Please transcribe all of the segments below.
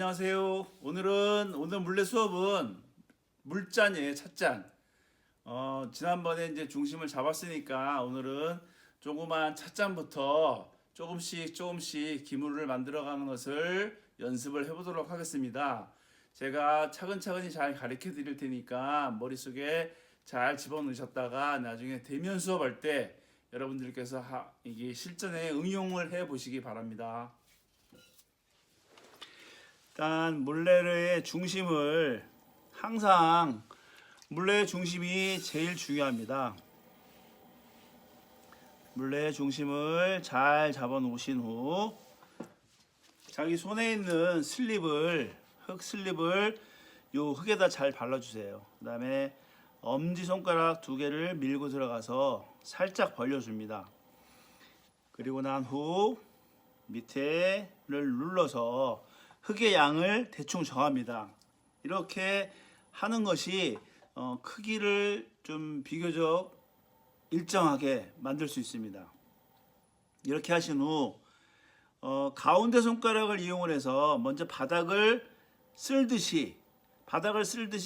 안녕하세요. 오늘 물레 수업은 물잔이에요. 찻잔. 지난번에 이제 중심을 잡았으니까 오늘은 조그만 찻잔부터 조금씩 기물을 만들어가는 것을 연습을 해보도록 하겠습니다. 제가 차근차근히 잘 가르쳐 드릴 테니까 머릿속에 잘 집어넣으셨다가 나중에 대면 수업할 때 여러분들께서 이게 실전에 응용을 해 보시기 바랍니다. 일단 물레의 중심을 항상 물레의 중심이 제일 중요합니다. 물레의 중심을 잘 잡아 놓으신 후 자기 손에 있는 흙 슬립을 요 흙에다 잘 발라주세요. 그 다음에 엄지손가락 2개를 밀고 들어가서 살짝 벌려줍니다. 그리고 난 후 밑에를 눌러서 흙의 양을 대충 정합니다. 이렇게 하는 것이 크기를 좀 비교적 일정하게 만들 수 있습니다. 이렇게 하신 후 가운데 손가락을 이용을 해서 먼저 바닥을 쓸듯이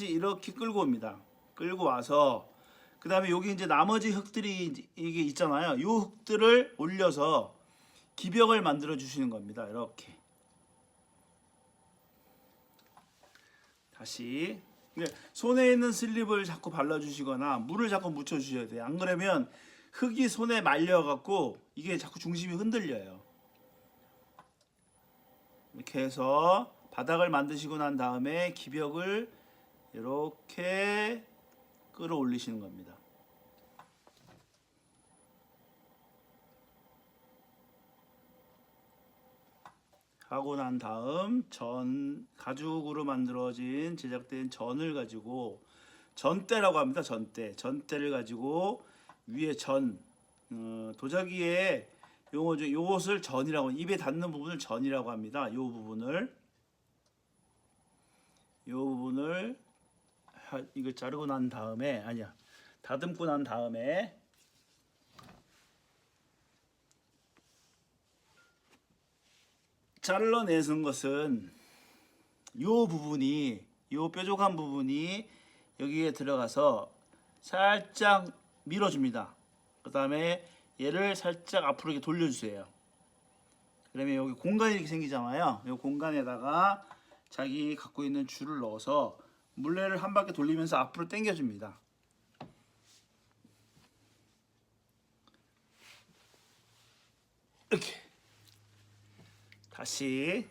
이렇게 끌고 옵니다. 끌고 와서 그 다음에 여기 이제 나머지 흙들이 이게 있잖아요. 이 흙들을 올려서 기벽을 만들어 주시는 겁니다. 이렇게 다시 손에 있는 슬립을 자꾸 발라주시거나 물을 자꾸 묻혀주셔야 돼요. 안 그러면 흙이 손에 말려갖고 이게 자꾸 중심이 흔들려요. 이렇게 해서 바닥을 만드시고 난 다음에 기벽을 이렇게 끌어올리시는 겁니다. 하고 난 다음 가죽으로 만들어진 제작된 전을 가지고 전대라고 합니다. 전대를 가지고 위에 도자기에 용어죠. 요것을 전이라고, 입에 닿는 부분을 전이라고 합니다. 요 부분을 이거 자르고 난 다음에 다듬고 난 다음에 잘라내는 것은 요 뾰족한 부분이 여기에 들어가서 살짝 밀어줍니다. 그 다음에 얘를 살짝 앞으로 이렇게 돌려주세요. 그러면 여기 공간이 이렇게 생기잖아요. 이 공간에다가 자기 갖고 있는 줄을 넣어서 물레를 한 바퀴 돌리면서 앞으로 당겨줍니다. 이렇게 다시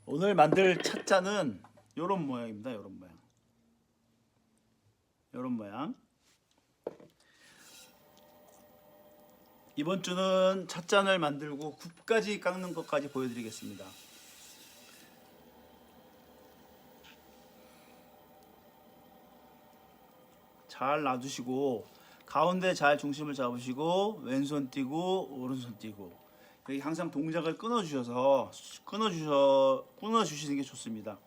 오늘 만들 찻잔은 요런 모양입니다. 요런 모양. 이번 주는 찻잔을 만들고 굽까지 깎는 것까지 보여드리겠습니다. 잘 놔두시고 가운데 잘 중심을 잡으시고 왼손 띄고 오른손 띄고 여기 항상 동작을 끊어주시는 게 좋습니다.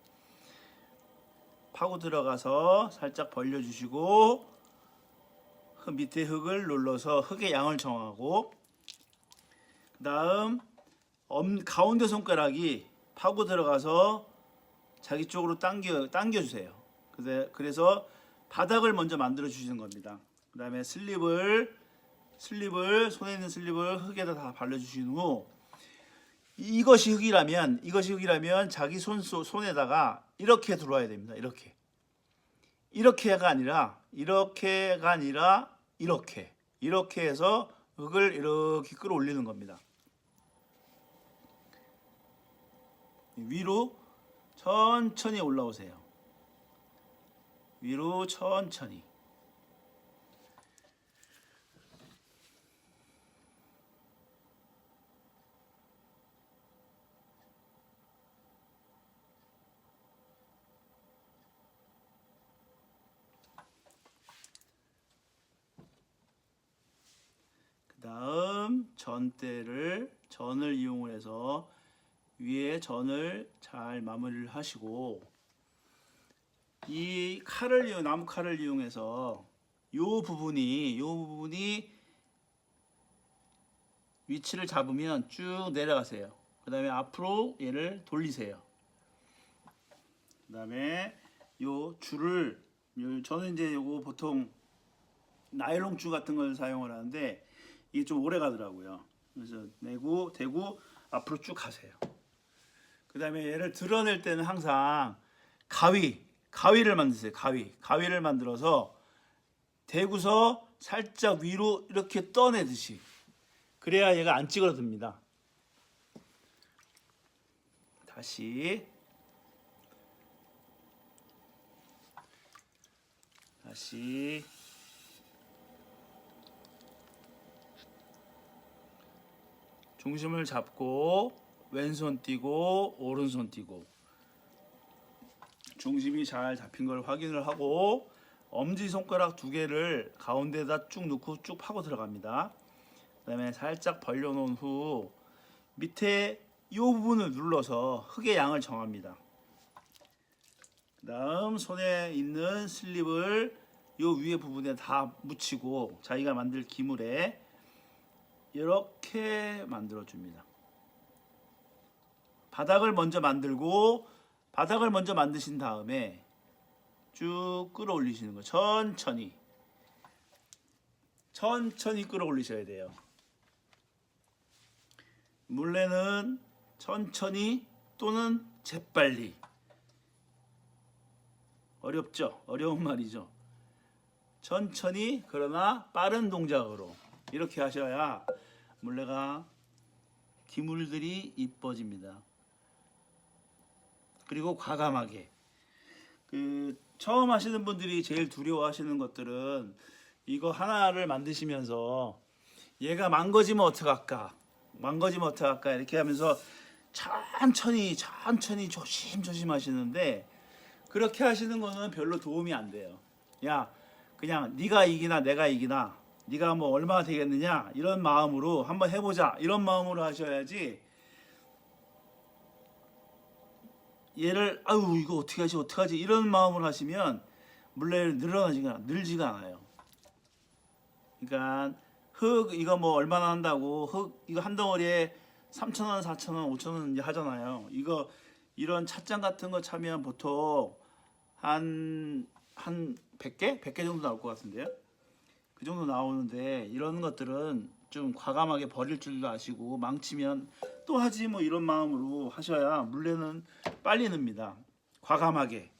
파고 들어가서 살짝 벌려주시고 밑에 흙을 눌러서 흙의 양을 정하고 그 다음 가운데 손가락이 파고 들어가서 자기 쪽으로 당겨주세요. 그래서 바닥을 먼저 만들어 주시는 겁니다. 그 다음에 손에 있는 슬립을 흙에다 다 발라주신 후 이것이 흙이라면 자기 손에다가 이렇게 들어와야 됩니다. 이렇게가 아니라 이렇게 해서 흙을 이렇게 끌어올리는 겁니다. 위로 천천히 올라오세요. 위로 천천히. 그 다음 전을 이용을 해서 위에 전을 잘 마무리를 하시고 이 나무 칼을 이용해서 요 부분이 위치를 잡으면 쭉 내려가세요. 그 다음에 앞으로 얘를 돌리세요. 그 다음에 요 줄을, 저는 이제 요거 보통 나일론 줄 같은 걸 사용을 하는데 이게 좀 오래 가더라고요. 그래서 대고 앞으로 쭉 가세요. 그 다음에 얘를 드러낼 때는 항상 가위를 만드세요. 가위를 만들어서 대고서 살짝 위로 이렇게 떠내듯이, 그래야 얘가 안 찌그러듭니다. 다시 중심을 잡고 왼손 띄고 오른손 띄고, 중심이 잘 잡힌 걸 확인을 하고 엄지손가락 2개를 가운데다 쭉 넣고 쭉 파고 들어갑니다. 그 다음에 살짝 벌려놓은 후 밑에 이 부분을 눌러서 흙의 양을 정합니다. 그 다음 손에 있는 슬립을 이 위에 부분에 다 묻히고 자기가 만들 기물에 이렇게 만들어 줍니다. 바닥을 먼저 만드신 다음에 쭉 끌어올리시는 거. 천천히 끌어올리셔야 돼요. 물레는 천천히 또는 재빨리. 어렵죠? 어려운 말이죠. 천천히, 그러나 빠른 동작으로 이렇게 하셔야 물레가 기물들이 이뻐집니다. 그리고 과감하게. 처음 하시는 분들이 제일 두려워하시는 것들은 이거 하나를 만드시면서 얘가 망가지면 어떡할까 이렇게 하면서 천천히 조심 하시는데, 그렇게 하시는 거는 별로 도움이 안 돼요. 야, 그냥 네가 이기나 내가 이기나, 네가 뭐 얼마나 되겠느냐, 이런 마음으로 한번 해보자, 이런 마음으로 하셔야지. 얘를 아유 이거 어떻게 하지 이런 마음으로 하시면 물레를 늘지가 않아요. 그러니까 흙 이거 뭐 얼마나 한다고, 흙 이거 한 덩어리에 3,000원, 4,000원, 5,000원 이제 하잖아요. 이거 이런 찻잔 같은 거 차면 보통 한 100개? 100개 정도 나올 것 같은데요. 그 정도 나오는데 이런 것들은 좀 과감하게 버릴 줄도 아시고, 망치면 또 하지 뭐 이런 마음으로 하셔야 물레는 빨리 늡니다. 과감하게.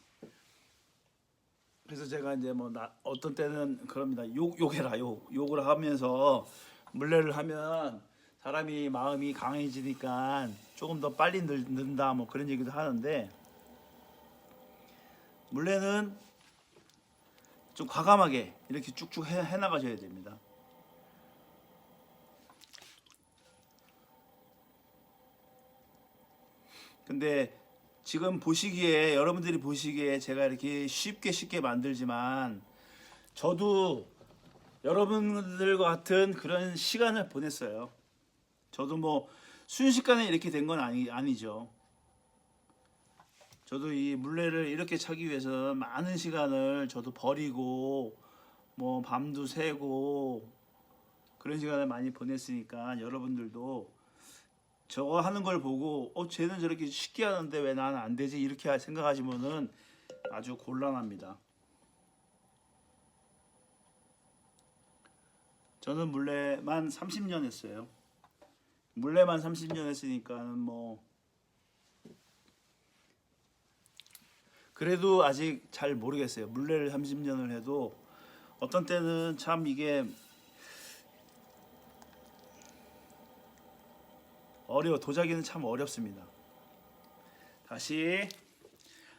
그래서 제가 이제 뭐 어떤 때는 그럽니다. 욕을 하면서 물레를 하면 사람이 마음이 강해지니까 조금 더 빨리 는다 뭐 그런 얘기도 하는데, 물레는 좀 과감하게 이렇게 쭉쭉 해 나가셔야 됩니다. 근데 지금 여러분들이 보시기에 제가 이렇게 쉽게 만들지만, 저도 여러분들과 같은 그런 시간을 보냈어요. 저도 뭐 순식간에 이렇게 된 건 아니죠. 저도 이 물레를 이렇게 차기 위해서 많은 시간을 저도 버리고 뭐 밤도 새고 그런 시간을 많이 보냈으니까, 여러분들도 저거 하는 걸 보고 쟤는 저렇게 쉽게 하는데 왜 나는 안 되지 이렇게 생각하시면은 아주 곤란합니다. 저는 물레만 30년 했어요. 물레만 30년 했으니까는 뭐 그래도 아직 잘 모르겠어요. 물레를 30년을 해도 어떤 때는 참 이게 도자기는 참 어렵습니다. 다시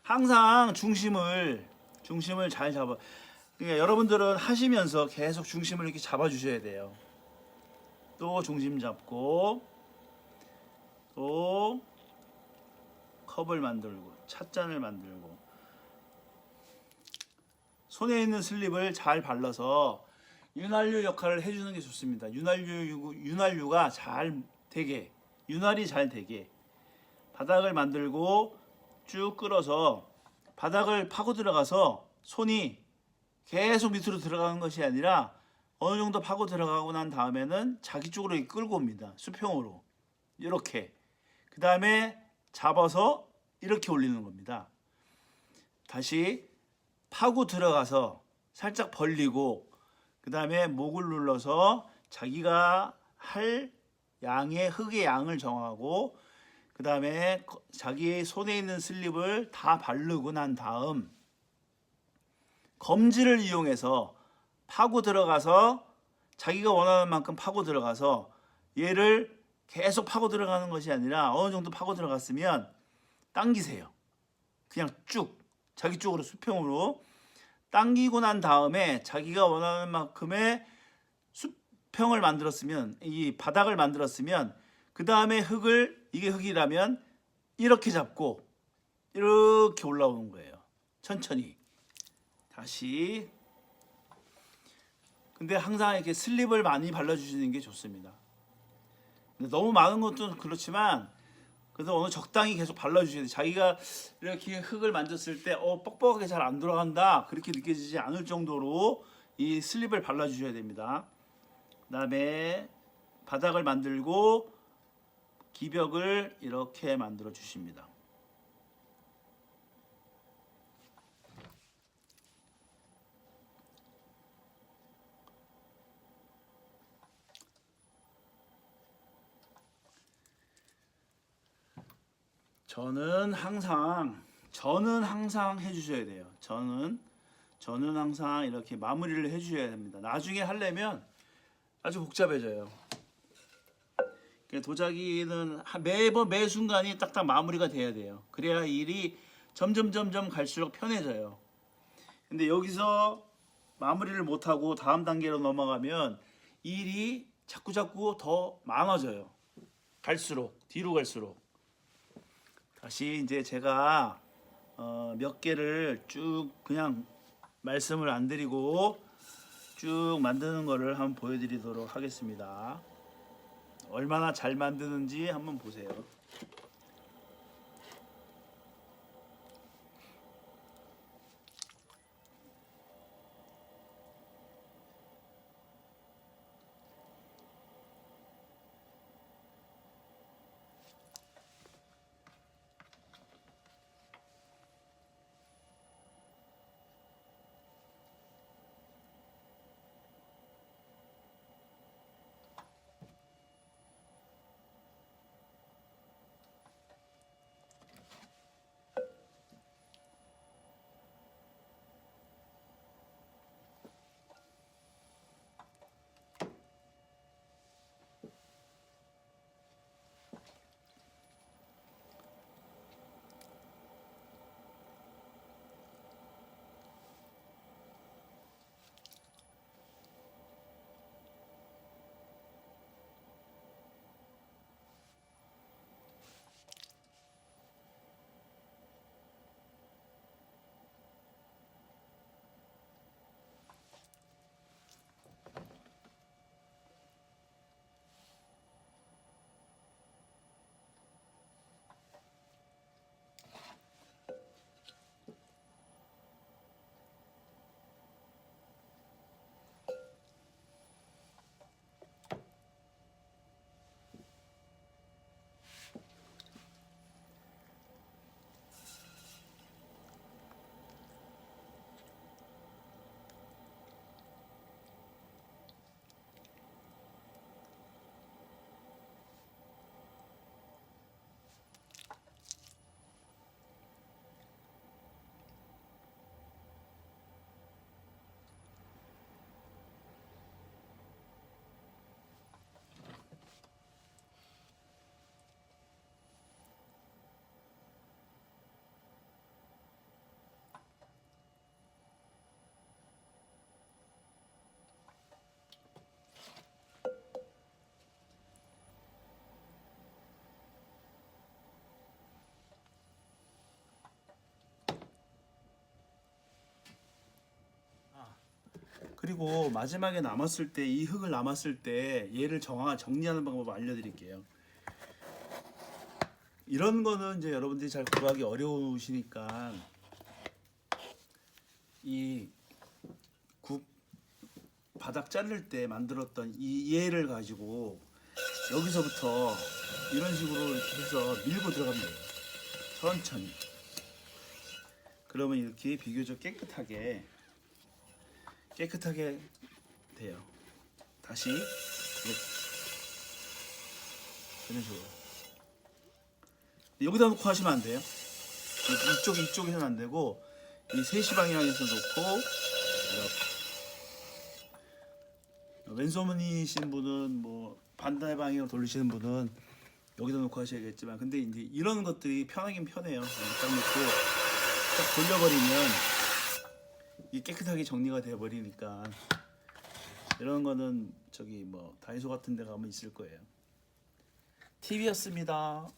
항상 중심을 잘 잡아. 그러니까 여러분들은 하시면서 계속 중심을 이렇게 잡아 주셔야 돼요. 또 중심 잡고 또 컵을 만들고 찻잔을 만들고, 손에 있는 슬립을 잘 발라서 윤활유 역할을 해주는 게 좋습니다. 윤활유가 잘 되게, 윤활이 잘 되게 바닥을 만들고 쭉 끌어서, 바닥을 파고 들어가서 손이 계속 밑으로 들어가는 것이 아니라 어느 정도 파고 들어가고 난 다음에는 자기 쪽으로 끌고 옵니다. 수평으로 이렇게. 그 그 다음에 잡아서 이렇게 올리는 겁니다. 다시 파고 들어가서 살짝 벌리고 그 다음에 목을 눌러서 자기가 할 양의 흙의 양을 정하고 그 다음에 자기의 손에 있는 슬립을 다 바르고 난 다음 검지를 이용해서 파고 들어가서 자기가 원하는 만큼 파고 들어가서 얘를 계속 파고 들어가는 것이 아니라 어느 정도 파고 들어갔으면 당기세요. 그냥 쭉 자기 쪽으로 수평으로 당기고 난 다음에 자기가 원하는 만큼의 수평을 만들었으면 이 바닥을 만들었으면 그 다음에 흙을 이게 흙이라면 이렇게 잡고 이렇게 올라오는 거예요. 천천히 다시. 근데 항상 이렇게 슬립을 많이 발라주시는 게 좋습니다. 근데 너무 많은 것도 그렇지만 그래서 어느 적당히 계속 발라주셔야 돼요. 자기가 이렇게 흙을 만졌을 때 뻑뻑하게 잘 안 돌아간다 그렇게 느껴지지 않을 정도로 이 슬립을 발라주셔야 됩니다. 그 다음에 바닥을 만들고 기벽을 이렇게 만들어 주십니다. 저는 항상 해주셔야 돼요. 저는 항상 이렇게 마무리를 해주셔야 됩니다. 나중에 하려면 아주 복잡해져요. 도자기는 매번 매 순간이 딱딱 마무리가 돼야 돼요. 그래야 일이 점점 갈수록 편해져요. 근데 여기서 마무리를 못하고 다음 단계로 넘어가면 일이 자꾸 더 많아져요. 뒤로 갈수록. 다시 이제 제가 몇 개를 쭉 그냥 말씀을 안 드리고 쭉 만드는 거를 한번 보여드리도록 하겠습니다. 얼마나 잘 만드는지 한번 보세요. 그리고 마지막에 남았을 때 이 흙을 남았을 때 얘를 정리하는 방법을 알려드릴게요. 이런 거는 이제 여러분들이 잘 구하기 어려우시니까 이 바닥 자를 때 만들었던 이 얘를 가지고 여기서부터 이런 식으로 이렇게 해서 밀고 들어가면 돼요. 천천히. 그러면 이렇게 비교적 깨끗하게 돼요. 다시 이렇게 이런 식으로. 여기다 놓고 하시면 안 돼요. 이쪽에서는 안 되고 이 3시 방향에서 놓고 이렇게. 왼손이신 분은 뭐 반대 방향으로 돌리시는 분은 여기다 놓고 하셔야겠지만, 근데 이제 이런 것들이 편하긴 편해요. 딱 놓고 딱 돌려버리면 이 깨끗하게 정리가 되어 버리니까. 이런 거는 저기 뭐 다이소 같은 데 가면 있을 거예요. 팁이었습니다.